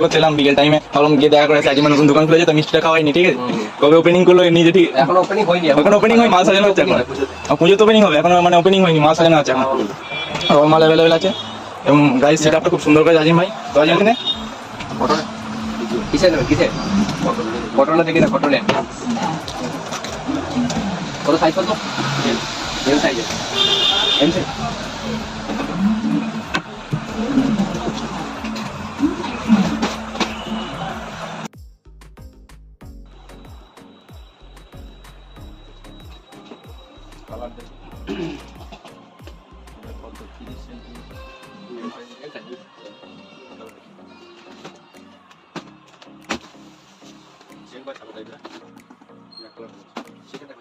করছিলাম বিকেল টাইমে, ভাবলাম গিয়ে দেখা করে আজকে নতুন দোকান খুলেছে তো মিষ্টিটা খাওয়াইনি, ঠিক আছে। কবে ওপেনিং করলো নিজে, ঠিক এখন ওপেনিং হয়নি, এখন ওপেনিং হয়, মাল সাজানো হচ্ছে এখন। পুজো তো ওপেনিং হবে, এখন মানে ওপেনিং হয়নি, মাল সাজানো আছে এখন, আর মাল অ্যাভেলেবেল আছে। এবং গাড়ির সেট আপটা খুব সুন্দর করে আজিম ভাই, তো আজিম কিনে কিসে নেবে, কিসে কটনে দেখি না, কটনে কত সাইজ, কত এম সাইজে, এম সাইজ সেটা